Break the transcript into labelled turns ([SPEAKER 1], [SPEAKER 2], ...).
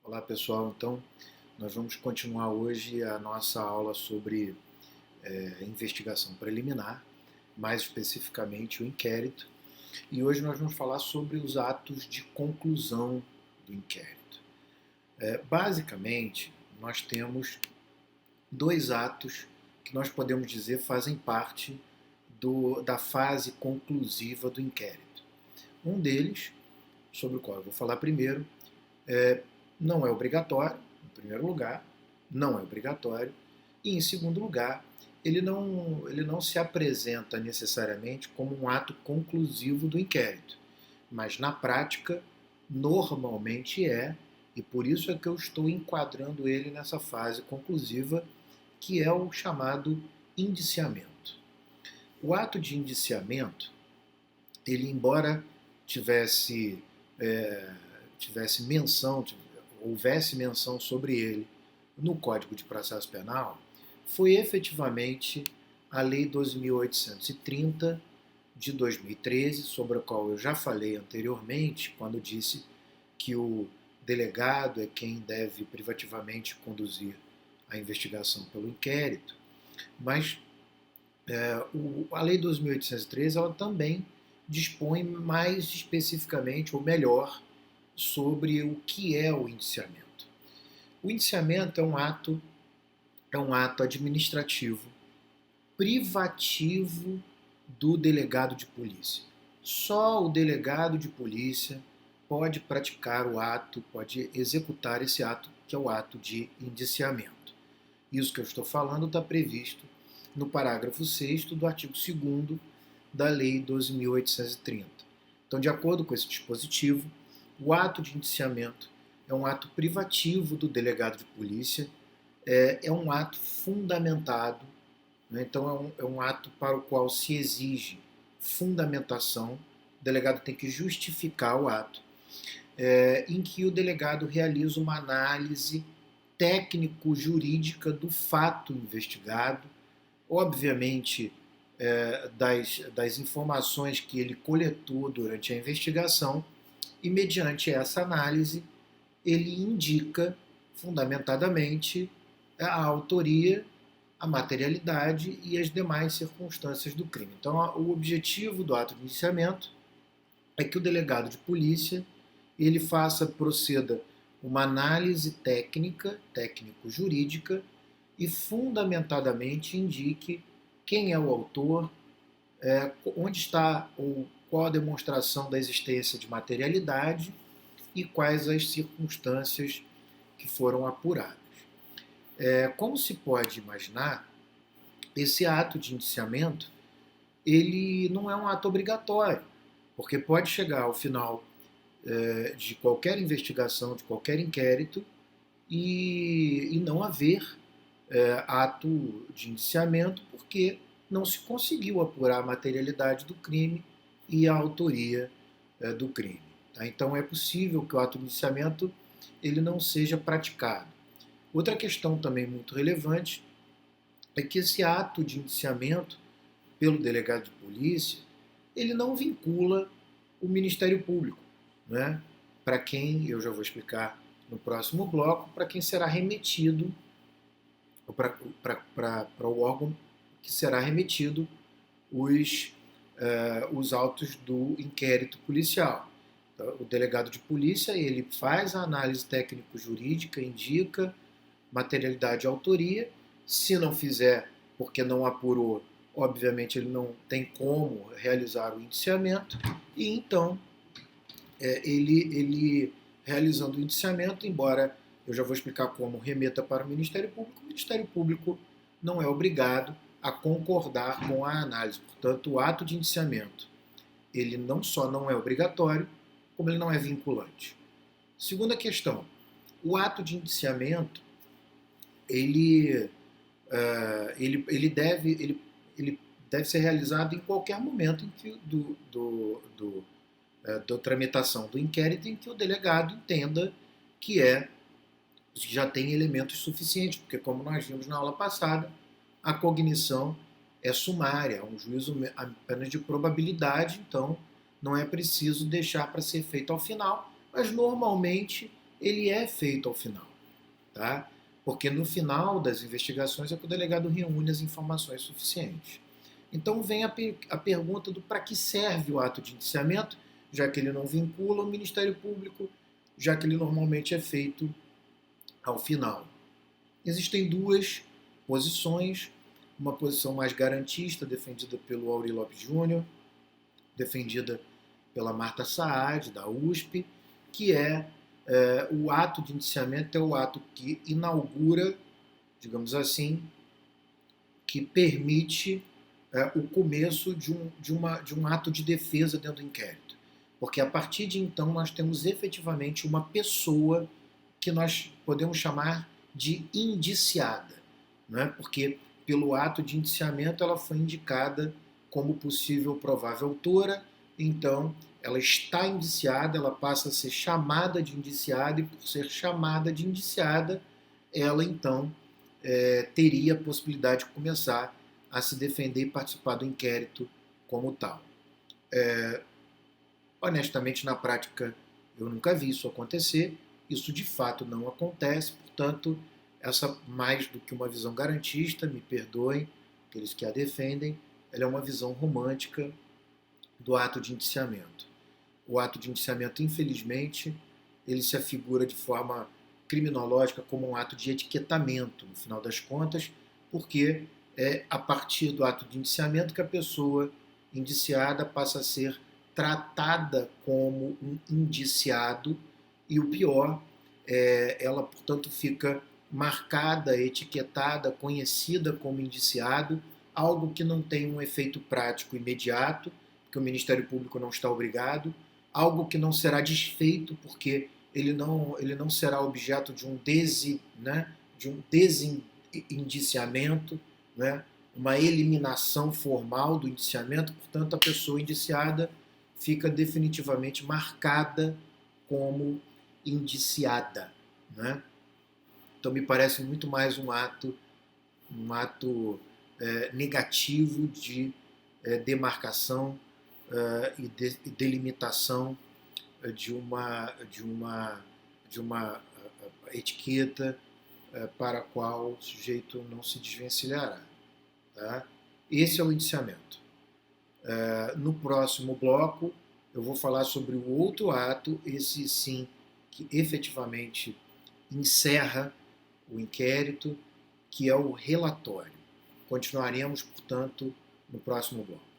[SPEAKER 1] Olá pessoal, então nós vamos continuar hoje a nossa aula sobre investigação preliminar, mais especificamente o inquérito, e hoje nós vamos falar sobre os atos de conclusão do inquérito. Basicamente, nós temos dois atos que nós podemos dizer fazem parte da fase conclusiva do inquérito. Um deles, sobre o qual eu vou falar primeiro, não é obrigatório, em primeiro lugar, não é obrigatório, e em segundo lugar, ele não se apresenta necessariamente como um ato conclusivo do inquérito, mas na prática, normalmente é, e por isso é que eu estou enquadrando ele nessa fase conclusiva, que é o chamado indiciamento. O ato de indiciamento, ele embora tivesse, tivesse menção, houvesse menção sobre ele no Código de Processo Penal, foi efetivamente a Lei 12.830 de 2013, sobre a qual eu já falei anteriormente, quando disse que o delegado é quem deve privativamente conduzir a investigação pelo inquérito, mas a Lei 12.813 ela também dispõe mais especificamente, ou melhor, sobre o que é o indiciamento. O indiciamento é um ato administrativo privativo do delegado de polícia. Só o delegado de polícia pode praticar o ato, pode executar esse ato, que é o ato de indiciamento. Isso que eu estou falando está previsto no parágrafo 6º do artigo 2º da Lei 12.830. Então, de acordo com esse dispositivo, o ato de indiciamento é um ato privativo do delegado de polícia, é um ato fundamentado, né? Então é um ato para o qual se exige fundamentação, o delegado tem que justificar o ato, em que o delegado realiza uma análise técnico-jurídica do fato investigado, obviamente das informações que ele coletou durante a investigação, e mediante essa análise ele indica fundamentadamente a autoria, a materialidade e as demais circunstâncias do crime. Então, o objetivo do ato de indiciamento é que o delegado de polícia ele proceda uma análise técnica, técnico-jurídica, e fundamentadamente indique quem é o autor, onde está ou qual a demonstração da existência de materialidade e quais as circunstâncias que foram apuradas. Como se pode imaginar, esse ato de indiciamento ele não é um ato obrigatório, porque pode chegar ao final de qualquer investigação, de qualquer inquérito, e não haver ato de indiciamento, porque não se conseguiu apurar a materialidade do crime e a autoria do crime. Tá? Então é possível que o ato de indiciamento ele não seja praticado. Outra questão também muito relevante é que esse ato de indiciamento pelo delegado de polícia ele não vincula o Ministério Público, né? Para quem, eu já vou explicar no próximo bloco, para quem será remetido, para o órgão que será remetido os autos do inquérito policial. Então, o delegado de polícia ele faz a análise técnico-jurídica, indica materialidade e autoria. Se não fizer, porque não apurou, obviamente ele não tem como realizar o indiciamento, e então ele realizando o indiciamento, embora eu já vou explicar como remeta para o Ministério Público não é obrigado a concordar com a análise. Portanto, o ato de indiciamento ele não só não é obrigatório, como ele não é vinculante. Segunda questão, o ato de indiciamento ele deve ser realizado em qualquer momento em que da tramitação do inquérito em que o delegado entenda que já tem elementos suficientes, porque como nós vimos na aula passada, a cognição é sumária, é um juízo apenas de probabilidade, então não é preciso deixar para ser feito ao final, mas normalmente ele é feito ao final, tá? Porque no final das investigações é que o delegado reúne as informações suficientes. Então vem a pergunta do para que serve o ato de indiciamento, já que ele não vincula o Ministério Público, já que ele normalmente é feito ao final. Existem duas posições, uma posição mais garantista, defendida pelo Aury Lopes Júnior, defendida pela Marta Saad, da USP, que o ato de indiciamento é o ato que inaugura, digamos assim, que permite o começo de um ato de defesa dentro do inquérito. Porque a partir de então nós temos efetivamente uma pessoa que nós podemos chamar de indiciada, não é? Porque pelo ato de indiciamento ela foi indicada como possível provável autora, então ela está indiciada, ela passa a ser chamada de indiciada e por ser chamada de indiciada, ela então teria a possibilidade de começar a se defender e participar do inquérito como tal. Honestamente, na prática, eu nunca vi isso acontecer. Isso de fato não acontece, portanto, essa mais do que uma visão garantista, me perdoem aqueles que a defendem, ela é uma visão romântica do ato de indiciamento. O ato de indiciamento, infelizmente, ele se afigura de forma criminológica como um ato de etiquetamento, no final das contas, porque é a partir do ato de indiciamento que a pessoa indiciada passa a ser tratada como um indiciado e o pior, ela, portanto, fica marcada, etiquetada, conhecida como indiciado, algo que não tem um efeito prático imediato, porque o Ministério Público não está obrigado, algo que não será desfeito, porque ele não será objeto de um desindiciamento, né? Uma eliminação formal do indiciamento, portanto, a pessoa indiciada fica definitivamente marcada como indiciada, né? Então me parece muito mais um ato negativo de demarcação e delimitação de uma etiqueta para a qual o sujeito não se desvencilhará. Tá? Esse é o indiciamento. No próximo bloco, eu vou falar sobre o outro ato, esse sim, que efetivamente encerra o inquérito, que é o relatório. Continuaremos, portanto, no próximo bloco.